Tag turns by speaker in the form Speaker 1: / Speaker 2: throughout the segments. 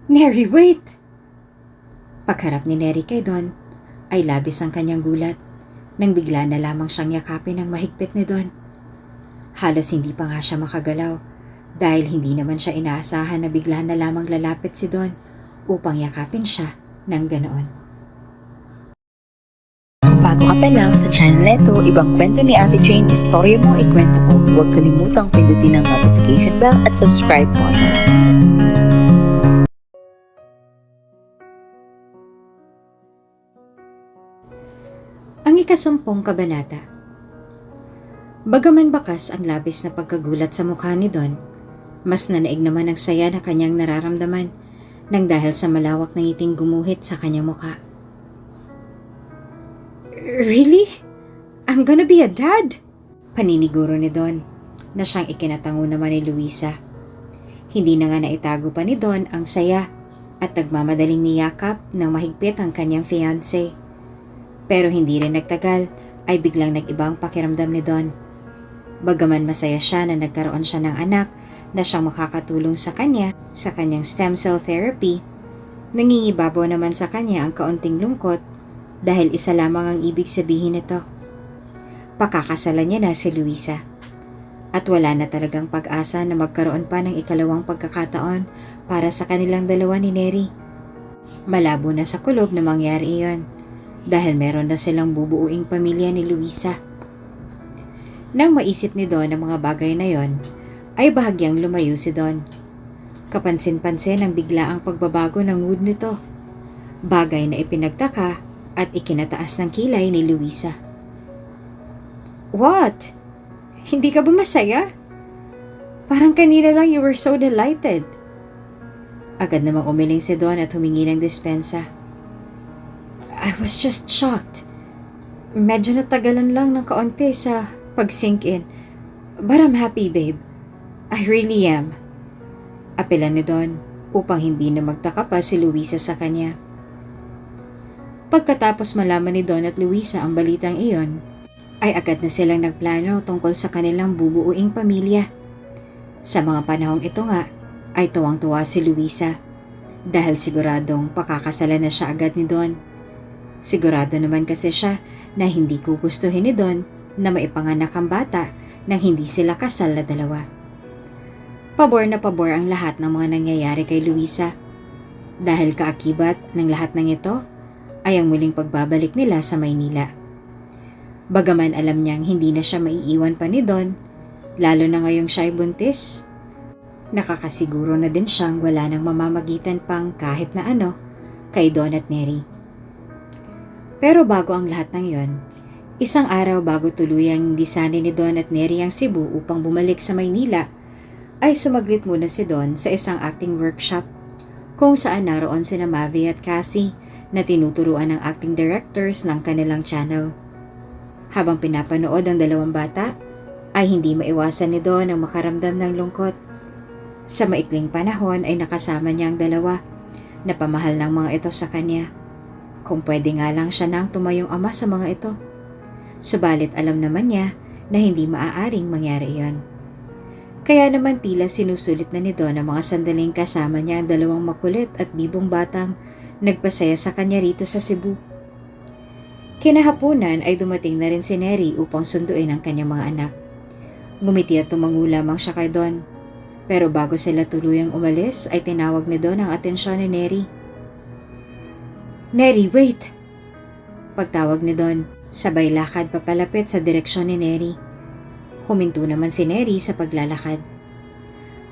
Speaker 1: Neri, wait! Pagharap ni Neri kay Don, ay labis ang kanyang gulat nang bigla na lamang siyang yakapin ng mahigpit ni Don. Halos hindi pa nga siya makagalaw dahil hindi naman siya inaasahan na bigla na lamang lalapit si Don upang yakapin siya ng ganoon.
Speaker 2: Kung bago ka pa lang sa channel neto, ibang kwento ni Ate Jane, istorya mo, ikwento ko. Huwag kalimutang pindutin ang notification bell at subscribe po.
Speaker 1: Ang ikasumpong kabanata. Bagaman bakas ang labis na pagkagulat sa mukha ni Don, mas nanaig naman ang saya na kanyang nararamdaman nang dahil sa malawak na ngiting gumuhit sa kanyang mukha. Really? I'm gonna be a dad? Paniniguro ni Don na siyang ikinatango naman ni Luisa. Hindi na nga naitago pa ni Don ang saya at nagmamadaling niyakap ng mahigpit ang kanyang fiancé. Pero hindi rin nagtagal ay biglang nag-ibang pakiramdam ni Don. Bagaman masaya siya na nagkaroon siya ng anak na siyang makakatulong sa kanyang stem cell therapy, nangingibabaw naman sa kanya ang kaunting lungkot dahil isa lamang ang ibig sabihin nito. Pakakasalan niya na si Luisa at wala na talagang pag-asa na magkaroon pa ng ikalawang pagkakataon para sa kanilang dalawa ni Neri. Malabo na sa kulob na mangyari iyon dahil meron na silang bubuuing pamilya ni Luisa. Nang maisip ni Don ang mga bagay na yon, ay bahagyang lumayo si Don. Kapansin-pansin ang biglaang pagbabago ng mood nito, bagay na ipinagtaka at ikinataas ng kilay ni Luisa. What? Hindi ka ba masaya? Parang kanina lang you were so delighted. Agad namang umiling si Don at humingi ng dispensa. I was just shocked. Medyo natagalan lang ng kaunti sa pag-sink in. But I'm happy, babe. I really am. Apelan ni Don upang hindi na magtaka pa si Luisa sa kanya. Pagkatapos malaman ni Don at Luisa ang balitang iyon, ay agad na silang nagplano tungkol sa kanilang bubuuing pamilya. Sa mga panahong ito nga, ay tuwang-tuwa si Luisa dahil siguradong pakakasalan na siya agad ni Don. Sigurado naman kasi siya na hindi gugustuhin ni Don na maipanganak ang bata nang hindi sila kasal na dalawa. Pabor na pabor ang lahat ng mga nangyayari kay Luisa dahil kaakibat ng lahat ng ito ay ang muling pagbabalik nila sa Maynila. Bagaman alam niyang hindi na siya maiiwan pa ni Don, lalo na ngayong siya ay buntis, nakakasiguro na din siyang wala nang mamamagitan pang kahit na ano kay Don at Neri. Pero bago ang lahat ng yon, isang araw bago tuluyang lisanin ni Don at Neri ang Cebu upang bumalik sa Maynila, ay sumaglit muna si Don sa isang acting workshop kung saan naroon sina Mavi at Cassie na tinuturuan ng acting directors ng kanilang channel. Habang pinapanood ang dalawang bata, ay hindi maiwasan ni Don ang makaramdam ng lungkot. Sa maikling panahon ay nakasama niya ang dalawa na pamahal ng mga ito sa kanya. Kung pwede nga lang siya nang tumayong ama sa mga ito. Subalit alam naman niya na hindi maaaring mangyari iyon. Kaya naman tila sinusulit na ni Don ang mga sandaling kasama niya ang dalawang makulit at bibong batang nagpasaya sa kanya rito sa Cebu. Kinahapunan ay dumating na rin si Neri upang sunduin ang kanyang mga anak. Ngumiti at tumango lamang siya kay Don. Pero bago sila tuluyang umalis ay tinawag ni Don ang atensyon ni Neri. Neri, wait! Pagtawag ni Don, sabay lakad papalapit sa direksyon ni Neri. Huminto naman si Neri sa paglalakad.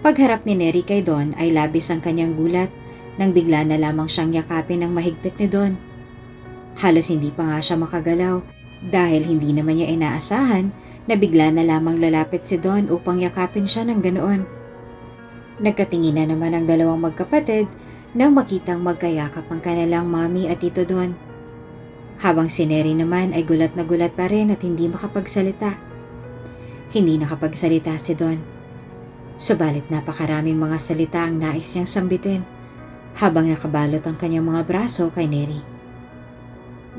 Speaker 1: Pagharap ni Neri kay Don ay labis ang kanyang gulat nang bigla na lamang siyang yakapin ng mahigpit ni Don. Halos hindi pa nga siya makagalaw dahil hindi naman niya inaasahan na bigla na lamang lalapit si Don upang yakapin siya ng ganoon. Nagkatingin na naman ang dalawang magkapatid nang makitang magkayakap ang kanilang mami at tito Don. Habang si Neri naman ay gulat na gulat pa rin at hindi makapagsalita. Hindi nakapagsalita si Don. Subalit napakaraming mga salita ang nais niyang sambitin habang nakabalot ang kanyang mga braso kay Neri.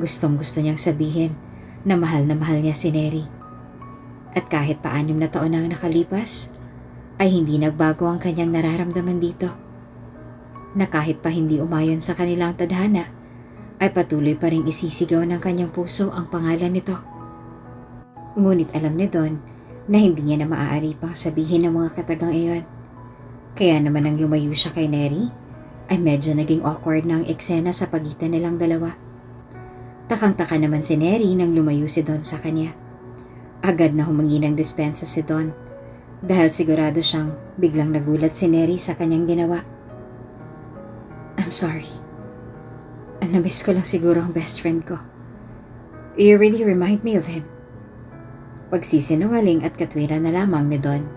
Speaker 1: Gustong gusto niyang sabihin na mahal niya si Neri. At kahit pa 6 na taon ang nakalipas, ay hindi nagbago ang kanyang nararamdaman dito. na kahit pa hindi umayon sa kanilang tadhana, ay patuloy pa rin isisigaw ng kanyang puso ang pangalan nito. Ngunit alam ni Don na hindi niya na maaari pang sabihin ng mga katagang iyon. Kaya naman nang lumayo siya kay Neri, ay medyo naging awkward na ang eksena sa pagitan nilang dalawa. Takang-taka naman si Neri nang lumayo si Don sa kanya. Agad na humingi ng dispensa si Don dahil sigurado siyang biglang nagulat si Neri sa kanyang ginawa. I'm sorry. Namiss ko lang siguro ang best friend ko. You really remind me of him. Pagsisinungaling at katwiran na lamang ni Don.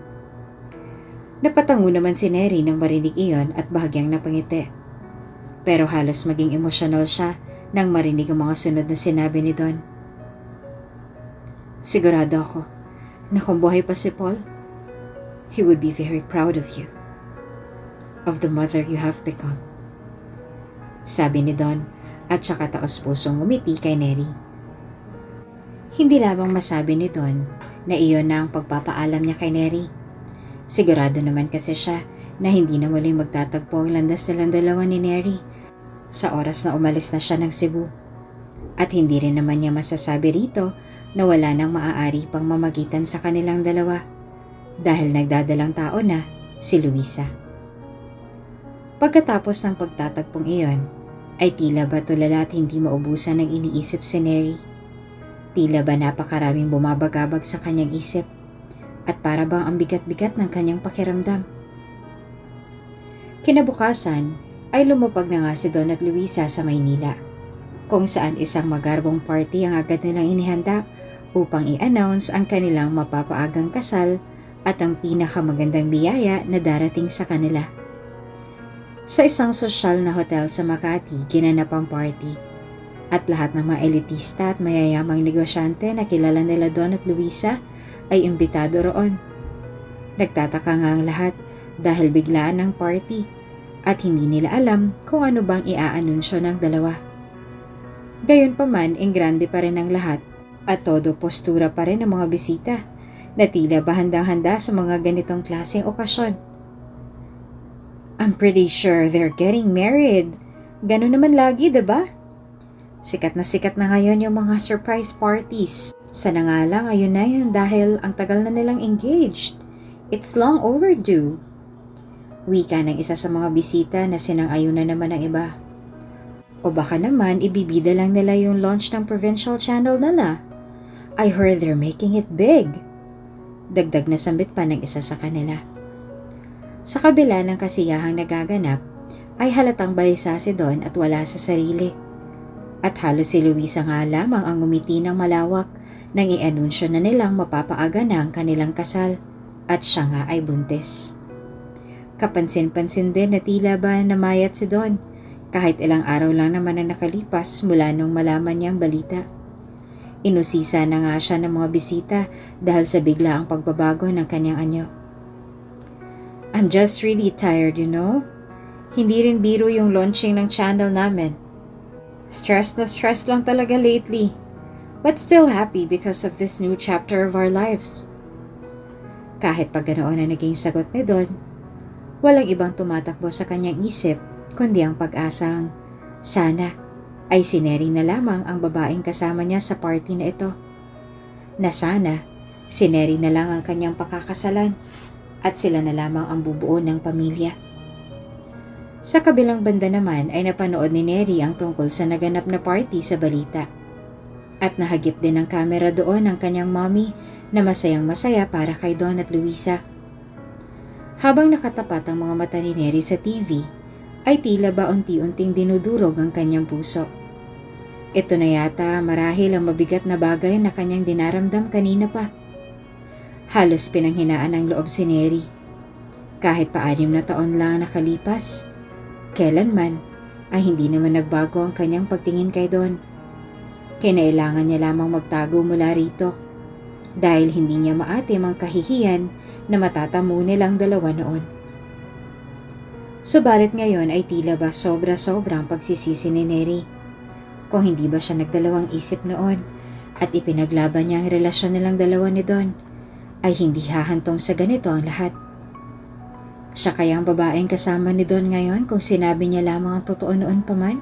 Speaker 1: Napatango naman si Neri nang marinig iyon at bahagyang napangiti. Pero halos maging emosyonal siya nang marinig ang mga sunod na sinabi ni Don. Sigurado ako na kung buhay pa si Paul, he would be very proud of you, of the mother you have become. Sabi ni Don at saka taos-pusong umiti kay Neri. Hindi lamang masabi ni Don na iyon na ang pagpapaalam niya kay Neri. Sigurado naman kasi siya na hindi na muling magtatagpo ang landas nilang dalawa ni Neri sa oras na umalis na siya ng Cebu. At hindi rin naman niya masasabi rito na wala nang maaari pang mamagitan sa kanilang dalawa dahil nagdadalang tao na si Luisa. Pagkatapos ng pagtatagpong iyon, ay tila ba tulala at hindi maubusan ng iniisip si Neri. Tila ba napakaraming bumabagabag sa kanyang isip at para bang ang bigat-bigat ng kanyang pakiramdam. Kinabukasan ay lumupag na nga si Don at Luisa sa Maynila, kung saan isang magarbong party ang agad nilang inihanda upang i-announce ang kanilang mapapaagang kasal at ang pinakamagandang biyaya na darating sa kanila. Sa isang sosyal na hotel sa Makati, ginanap ang party at lahat ng mga elitista at mayayamang negosyante na kilala nila Don at Luisa ay imbitado roon. Nagtataka nga ang lahat dahil biglaan ang party at hindi nila alam kung ano bang iaanunsyo ng dalawa. Gayunpaman, grande pa rin ang lahat at todo postura pa rin ang mga bisita na tila ba handang-handa sa mga ganitong klaseng okasyon. I'm pretty sure they're getting married. Ganun naman lagi, diba? Sikat na ngayon yung mga surprise parties. Sana nga lang ayun na yun dahil ang tagal na nilang engaged. It's long overdue. Wika ng isa sa mga bisita na sinang-ayon na naman ng iba. O baka naman ibibida lang nila yung launch ng provincial channel nila. I heard they're making it big. Dagdag na sambit pa ng isa sa kanila. Sa kabila ng kasiyahang nagaganap, ay halatang balisa si Don at wala sa sarili. At halos si Luisa nga lamang ang umiti ng malawak nang i-anunsyo na nilang mapapaaga na ang kanilang kasal at siya nga ay buntis. Kapansin-pansin din na tila ba namayat si Don kahit ilang araw lang naman ang nakalipas mula nung malaman niyang balita. Inusisa na nga siya ng mga bisita dahil sa bigla ang pagbabago ng kanyang anyo. I'm just really tired, you know? Hindi rin biro yung launching ng channel namin. Stress na stress lang talaga lately. But still happy because of this new chapter of our lives. Kahit pag ganoon na naging sagot ni Don, walang ibang tumatakbo sa kanyang isip kundi ang pag-asang sana ay si Neri na lamang ang babaeng kasama niya sa party na ito. Na sana si Neri na lang ang kanyang pakakasalan at sila na lamang ang bubuo ng pamilya. Sa kabilang banda naman ay napanood ni Neri ang tungkol sa naganap na party sa balita. At nahagip din ng kamera doon ang kanyang mommy na masayang masaya para kay Don at Luisa. Habang nakatapat ang mga mata ni Neri sa TV, ay tila ba unti-unting dinudurog ang kanyang puso. Ito na yata marahil ang mabigat na bagay na kanyang dinaramdam kanina pa. Halos pinanghinaan ng loob si Neri. Kahit pa 6 na taon lang nakalipas, kailanman ay hindi naman nagbago ang kanyang pagtingin kay Don. Kinailangan niya lamang magtago mula rito dahil hindi niya maatim ang kahihiyan na matatamo nilang dalawa noon. Subalit ngayon ay tila ba sobra-sobrang pagsisisi ni Neri. Kung hindi ba siya nagdalawang isip noon at ipinaglaban niya ang relasyon nilang dalawa ni Don, ay hindi hahantong sa ganito ang lahat. Siya kaya ang babaeng kasama ni Don ngayon kung sinabi niya lamang ang totoo noon pa man?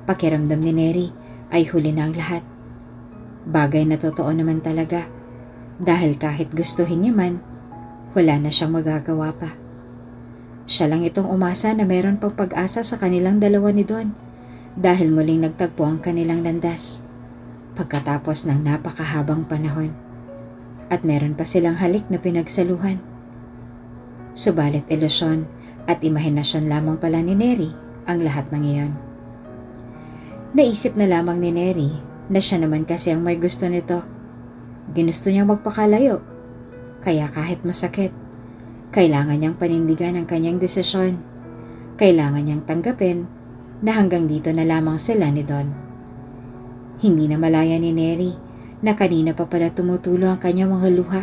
Speaker 1: Pakiramdam ni Neri ay huli na ang lahat. Bagay na totoo naman talaga dahil kahit gustuhin niya man, wala na siyang magagawa pa. Siya lang itong umasa na meron pang pag-asa sa kanilang dalawa ni Don dahil muling nagtagpo ang kanilang landas pagkatapos ng napakahabang panahon at meron pa silang halik na pinagsaluhan. Subalit ilusyon at imahinasyon lamang pala ni Neri ang lahat ng iyon. Naisip na lamang ni Neri na siya naman kasi ang may gusto nito. Ginusto niyang magpakalayo, kaya kahit masakit, kailangan niyang panindigan ang kanyang desisyon. Kailangan niyang tanggapin na hanggang dito na lamang sila ni Don. Hindi na malaya ni Neri na kanina pa pala tumutulo ang kanyang mga luha.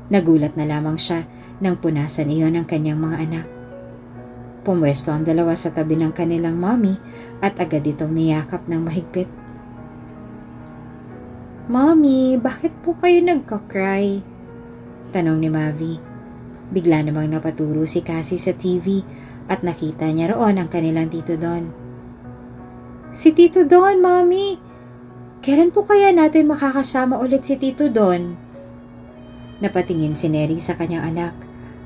Speaker 1: Nagulat na lamang siya nang punasan iyon ng kanyang mga anak. Pumwesto ang dalawa sa tabi ng kanilang mommy at agad itong niyakap ng mahigpit. "Mommy, bakit po kayo nagka-cry?" tanong ni Mavi. Bigla namang napaturo si Cassie sa TV at nakita niya roon ang kanilang Tito Don. "Si Tito Don, Mommy! Kailan po kaya natin makakasama ulit si Tito Don?" Napatingin si Neri sa kanyang anak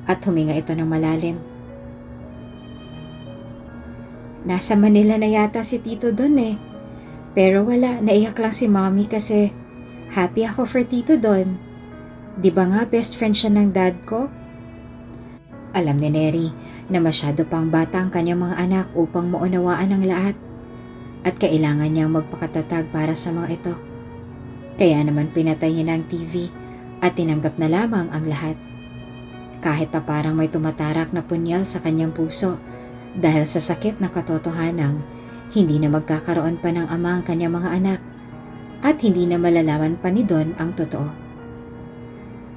Speaker 1: at huminga ito ng malalim. "Nasa Manila na yata si Tito Don eh. Pero wala, naiyak lang si Mommy kasi happy ako for Tito Don. Di ba nga best friend siya ng dad ko?" Alam ni Neri na masyado pang bata ang kanyang mga anak upang maunawaan ang lahat at kailangan niyang magpakatatag para sa mga ito. Kaya naman pinatay niya na ang TV at tinanggap na lamang ang lahat. Kahit pa parang may tumatarak na punyal sa kanyang puso dahil sa sakit na katotohanang hindi na magkakaroon pa ng ama ang kanyang mga anak at hindi na malalaman pa ni Don ang totoo.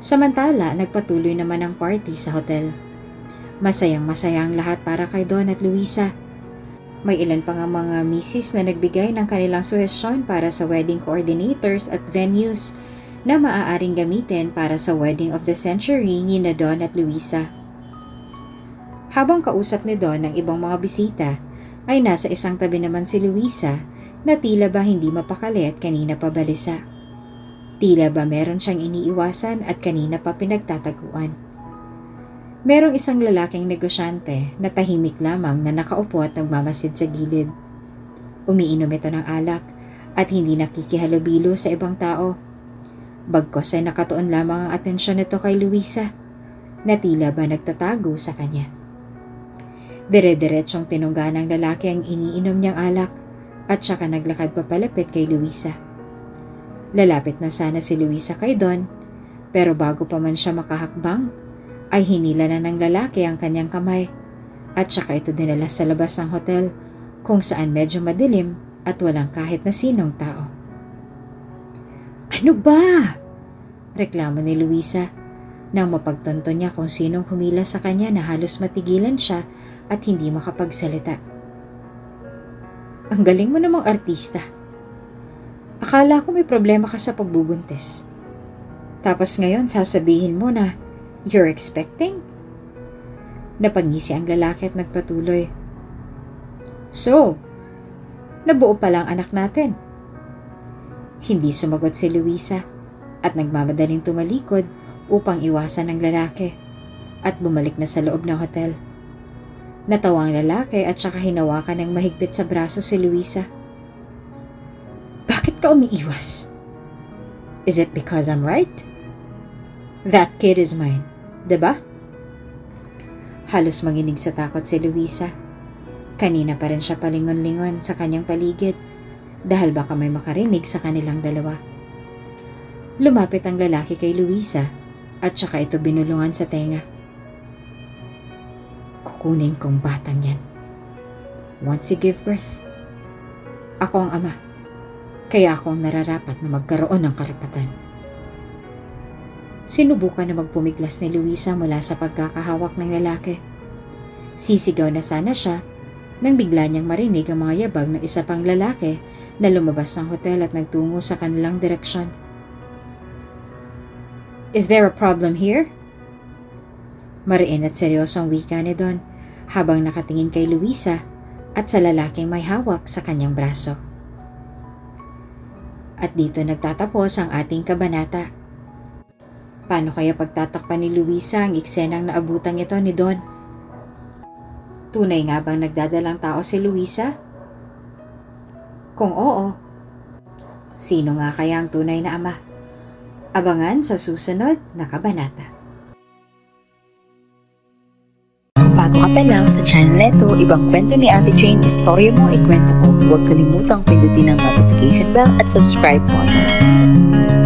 Speaker 1: Samantala, nagpatuloy naman ang party sa hotel. Masayang-masaya ang lahat para kay Don at Luisa. May ilan pa nga mga misis na nagbigay ng kanilang suhestyon para sa wedding coordinators at venues na maaaring gamitin para sa wedding of the century ni na Don at Luisa. Habang kausap ni Don ng ibang mga bisita, ay nasa isang tabi naman si Luisa na tila ba hindi mapakali at kanina pa balisa. Tila ba meron siyang iniiwasan at kanina pa pinagtataguan. Merong isang lalaking negosyante na tahimik lamang na nakaupo at nagmamasid sa gilid. Umiinom ito ng alak at hindi nakikihalubilo sa ibang tao. Bagkos ay nakatuon lamang ang atensyon nito kay Luisa na tila ba nagtatago sa kanya. Dire-diretsong tinungga ng lalaki ang iniinom niyang alak at saka naglakad papalapit kay Luisa. Lalapit na sana si Luisa kay Don pero bago pa man siya makahakbang ay hinila na ng lalaki ang kanyang kamay at saka ito dinala sa labas ng hotel kung saan medyo madilim at walang kahit na sinong tao. "Ano ba?" reklamo ni Luisa nang mapagtanto niya kung sinong humila sa kanya na halos matigilan siya at hindi makapagsalita. "Ang galing mo namang artista. Akala ko may problema ka sa pagbubuntis. Tapos ngayon sasabihin mo na you're expecting?" Napangisi ang lalaki at nagpatuloy. "So, nabuo pa lang anak natin?" Hindi sumagot si Luisa at nagmamadaling tumalikod upang iwasan ng lalaki at bumalik na sa loob ng hotel. Natawa ang lalaki at saka hinawakan ng mahigpit sa braso si Luisa. "Bakit ka umiiwas? Is it because I'm right? That kid is mine, diba?" Halos manginig sa takot si Luisa. Kanina pa rin siya palingon-lingon sa kanyang paligid dahil baka may makarinig sa kanilang dalawa. Lumapit ang lalaki kay Luisa at saka ito binulungan sa tenga. "Kukunin kong batang yan. Once you give birth, ako ang ama, kaya ako ang nararapat na magkaroon ng karapatan." Sinubukan na magpumiglas ni Luisa mula sa pagkakahawak ng lalaki. Sisigaw na sana siya nang bigla niyang marinig ang mga yabag ng isa pang lalaki na lumabas ng hotel at nagtungo sa kanilang direksyon. "Is there a problem here?" Mariin at seryosong wika ni Don habang nakatingin kay Luisa at sa lalaking may hawak sa kanyang braso. At dito nagtatapos ang ating kabanata. Paano kaya pagtatakpan ni Luisa ang eksenang naabutang ito ni Don? Tunay nga bang nagdadalang tao si Luisa? Kung oo, sino nga kaya ang tunay na ama? Abangan sa susunod na kabanata.
Speaker 2: Bago ka pa lang sa channel neto, ibang kwento ni Ate Jane, istorya mo, ikwento ko. Huwag kalimutang pindutin ang notification bell at subscribe button.